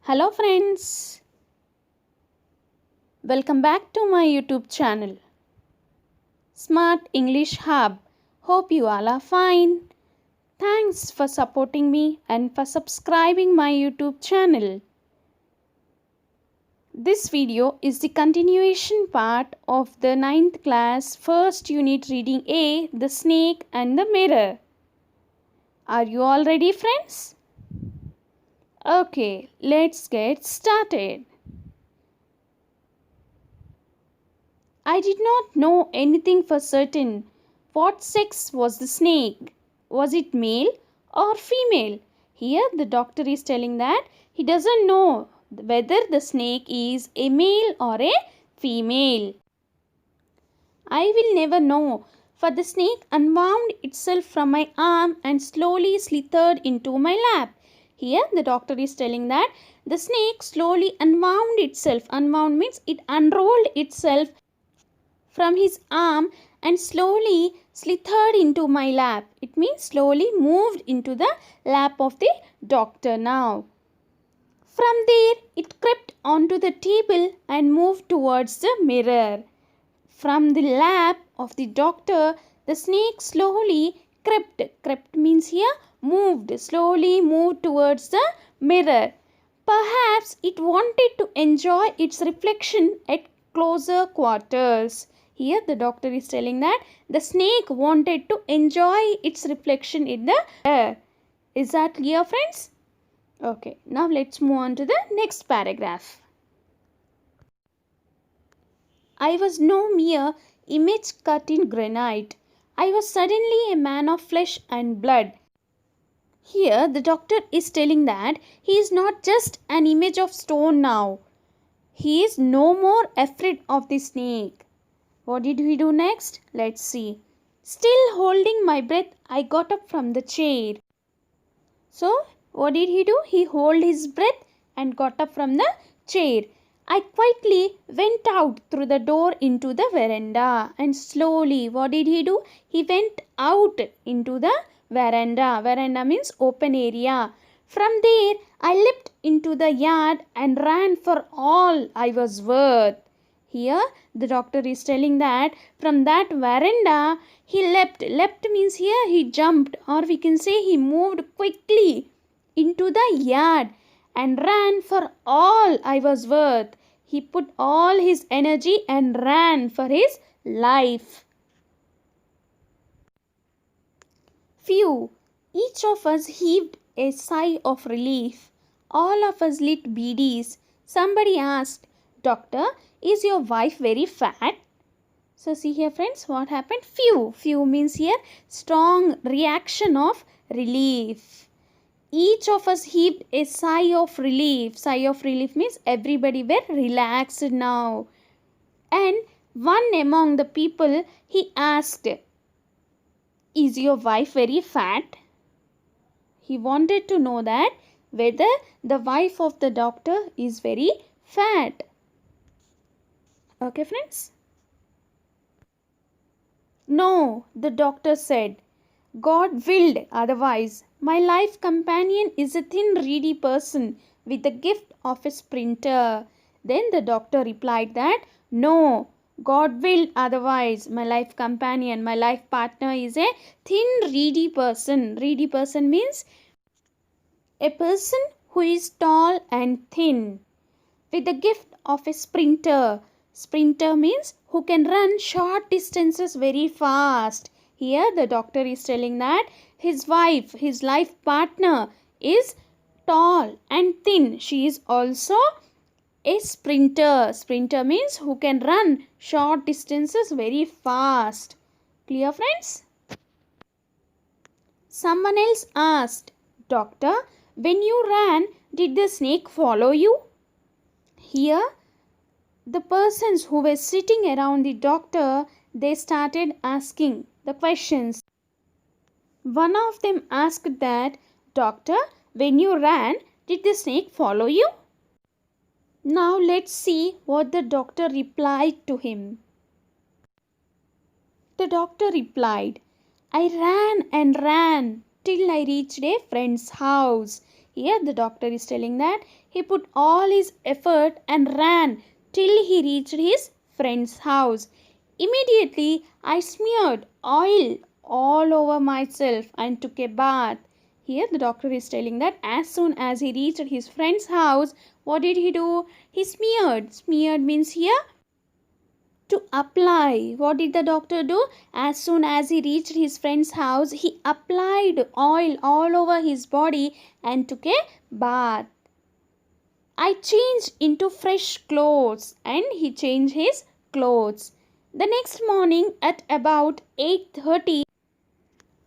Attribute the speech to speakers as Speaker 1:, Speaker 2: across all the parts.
Speaker 1: Hello friends, welcome back to my YouTube channel Smart English Hub. Hope you all are fine. Thanks for supporting me and for subscribing my YouTube channel. This video is the continuation part of the 9th class first unit reading A, the snake and the mirror. Are you all ready friends? Okay, let's get started. I did not know anything for certain. What sex was the snake? Was it male or female? Here the doctor is telling that he doesn't know whether the snake is a male or a female. I will never know, for the snake unwound itself from my arm and slowly slithered into my lap. Here the doctor is telling that the snake slowly unwound itself. Unwound means it unrolled itself from his arm and slowly slithered into my lap. It means slowly moved into the lap of the doctor now. From there, it crept onto the table and moved towards the mirror. From the lap of the doctor, the snake slowly crept. Crept means here moved, slowly moved towards the mirror. Perhaps it wanted to enjoy its reflection at closer quarters. Here the doctor is telling that the snake wanted to enjoy its reflection in the mirror. Is that clear friends? Okay, now let's move on to the next paragraph. I was no mere image cut in granite. I was suddenly a man of flesh and blood. Here the doctor is telling that he is not just an image of stone now. He is no more afraid of the snake. What did he do next? Let's see. Still holding my breath, I got up from the chair. So, what did he do? He held his breath and got up from the chair. I quietly went out through the door into the veranda and slowly, what did he do? He went out into the veranda. Veranda means open area. From there, I leapt into the yard and ran for all I was worth. Here, the doctor is telling that from that veranda, he leapt. Leapt means here he jumped, or we can say he moved quickly into the yard and ran for all I was worth. He put all his energy and ran for his life. Phew! Each of us heaved a sigh of relief. All of us lit beedies. Somebody asked, Doctor, is your wife very fat? So see here friends, what happened? Phew! Phew means here strong reaction of relief. Each of us heaved a sigh of relief. Sigh of relief means everybody were relaxed now. And one among the people, he asked, is your wife very fat? He wanted to know that whether the wife of the doctor is very fat. Okay friends? No, the doctor said. God willed otherwise. My life companion is a thin, reedy person with the gift of a sprinter. Then the doctor replied that, no, God willed otherwise. My life companion, my life partner is a thin, reedy person. Reedy person means a person who is tall and thin with the gift of a sprinter. Sprinter means who can run short distances very fast. Here the doctor is telling that his wife, his life partner is tall and thin. She is also a sprinter. Sprinter means who can run short distances very fast. Clear friends? Someone else asked, Doctor, when you ran, did the snake follow you? Here the persons who were sitting around the doctor, they started asking the questions. One of them asked that, Doctor, when you ran, did the snake follow you? Now let's see what the doctor replied to him. The doctor replied, I ran and ran till I reached a friend's house. Here the doctor is telling that he put all his effort and ran till he reached his friend's house. Immediately I smeared oil all over myself and took a bath. Here the doctor is telling that as soon as he reached his friend's house, what did he do? He smeared. Smeared means here to apply. What did the doctor do? As soon as he reached his friend's house, he applied oil all over his body and took a bath. I changed into fresh clothes and he changed his clothes. The next morning at about 8:30,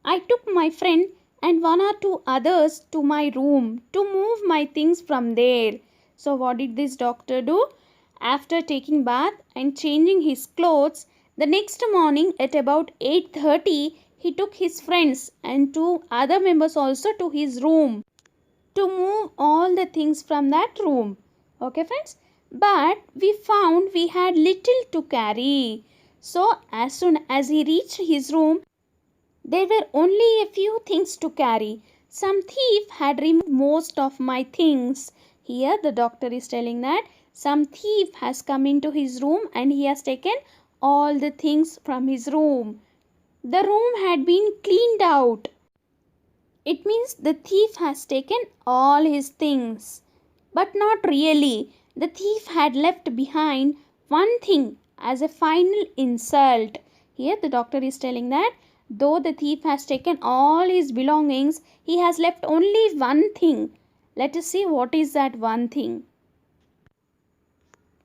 Speaker 1: I took my friend and one or two others to my room to move my things from there. So what did this doctor do? After taking bath and changing his clothes, the next morning at about 8:30, he took his friends and two other members also to his room to move all the things from that room. Okay friends, but we found we had little to carry. So as soon as he reached his room, there were only a few things to carry. Some thief had removed most of my things. Here the doctor is telling that some thief has come into his room and he has taken all the things from his room. The room had been cleaned out. It means the thief has taken all his things. But not really. The thief had left behind one thing as a final insult. Here the doctor is telling that though the thief has taken all his belongings, he has left only one thing. Let us see what is that one thing.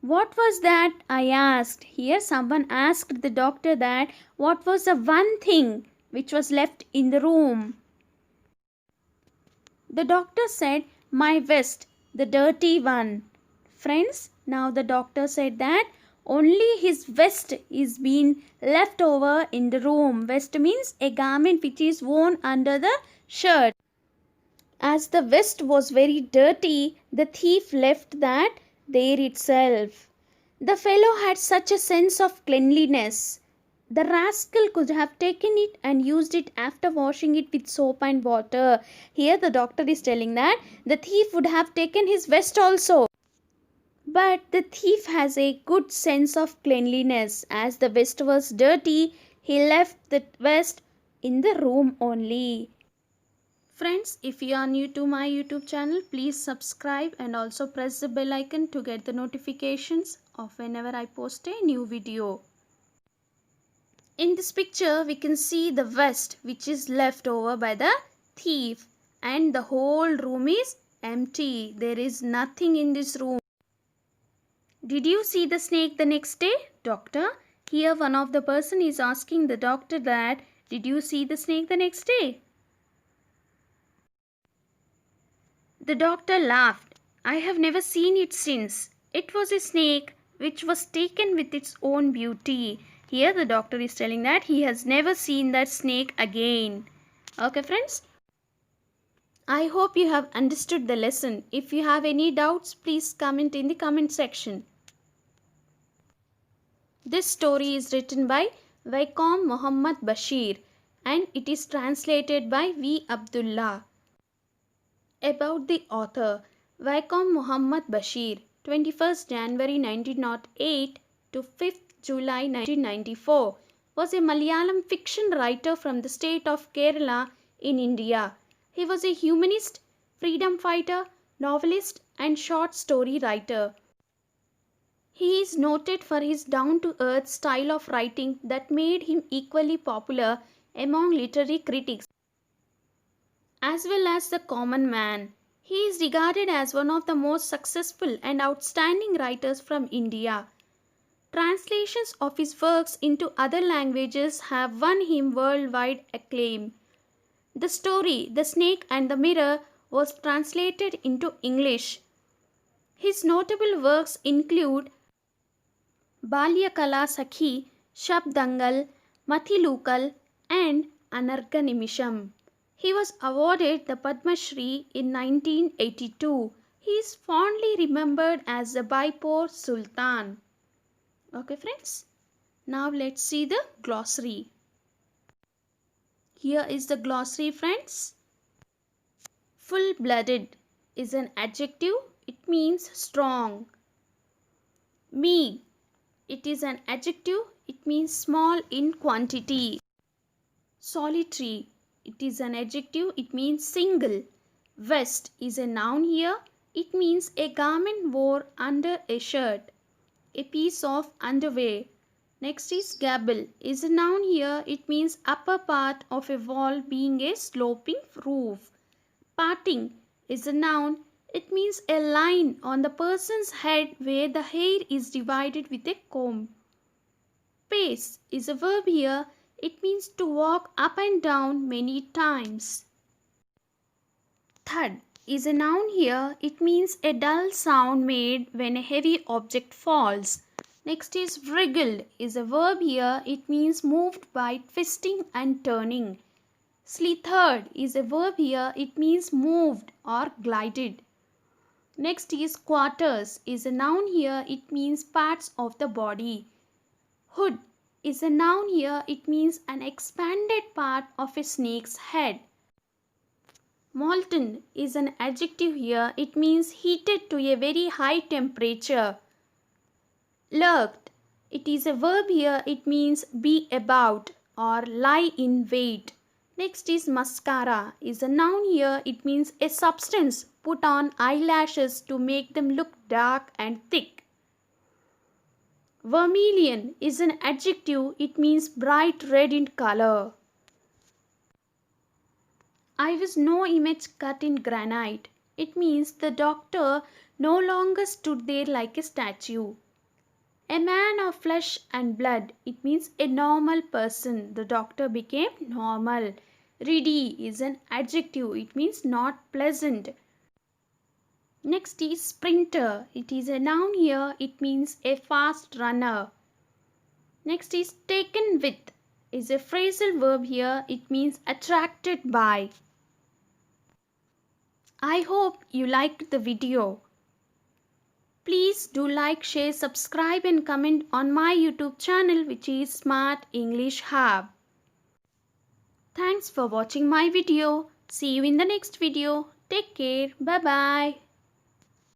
Speaker 1: What was that? I asked. Here someone asked the doctor that what was the one thing which was left in the room. The doctor said, my vest, the dirty one. Friends, now the doctor said that only his vest is being left over in the room. Vest means a garment which is worn under the shirt. As the vest was very dirty, the thief left that there itself. The fellow had such a sense of cleanliness. The rascal could have taken it and used it after washing it with soap and water. Here the doctor is telling that the thief would have taken his vest also. But the thief has a good sense of cleanliness. As the vest was dirty, he left the vest in the room only. Friends, if you are new to my YouTube channel, please subscribe and also press the bell icon to get the notifications of whenever I post a new video. In this picture, we can see the vest which is left over by the thief and the whole room is empty. There is nothing in this room. Did you see the snake the next day, doctor? Here one of the person is asking the doctor that, did you see the snake the next day? The doctor laughed. I have never seen it since. It was a snake which was taken with its own beauty. Here the doctor is telling that he has never seen that snake again. Okay friends? I hope you have understood the lesson. If you have any doubts, please comment in the comment section. This story is written by Vaikom Muhammad Bashir and it is translated by V. Abdullah. About the author, Vaikom Muhammad Bashir, 21st January 1908 to 5th July 1994, was a Malayalam fiction writer from the state of Kerala in India. He was a humanist, freedom fighter, novelist and short story writer. He is noted for his down-to-earth style of writing that made him equally popular among literary critics as well as the common man. He is regarded as one of the most successful and outstanding writers from India. Translations of his works into other languages have won him worldwide acclaim. The story, The Snake and the Mirror, was translated into English. His notable works include Balyakala Sakhi, Shabdangal, Mathilukal, and Anarga Nimisham. He was awarded the Padma Shri in 1982. He is fondly remembered as the Baipur Sultan. Okay friends, now let's see the glossary. Here is the glossary friends. Full-blooded, is an adjective. It means strong. Meek. It is an adjective. It means small in quantity. Solitary. It is an adjective. It means single. Vest is a noun here. It means a garment worn under a shirt. A piece of underwear. Next is gable. Is a noun here. It means upper part of a wall being a sloping roof. Parting is a noun. It means a line on the person's head where the hair is divided with a comb. Pace is a verb here. It means to walk up and down many times. Thud is a noun here. It means a dull sound made when a heavy object falls. Next is wriggled is a verb here. It means moved by twisting and turning. Slithered is a verb here. It means moved or glided. Next is quarters is a noun here. It means parts of the body. Hood is a noun here. It means an expanded part of a snake's head. Molten is an adjective here. It means heated to a very high temperature. Lurked. It is a verb here. It means be about or lie in wait. Next is mascara. Is a noun here. It means a substance put on eyelashes to make them look dark and thick. Vermilion is an adjective. It means bright red in color. I was no image cut in granite. It means the doctor no longer stood there like a statue. A man of flesh and blood. It means a normal person. The doctor became normal. Ready is an adjective. It means not pleasant. Next is sprinter. It is a noun here. It means a fast runner. Next is taken with. Is a phrasal verb here. It means attracted by. I hope you liked the video. Please do like, share, subscribe and comment on my YouTube channel, which is Smart English Hub. Thanks for watching my video. See you in the next video. Take care. Bye bye.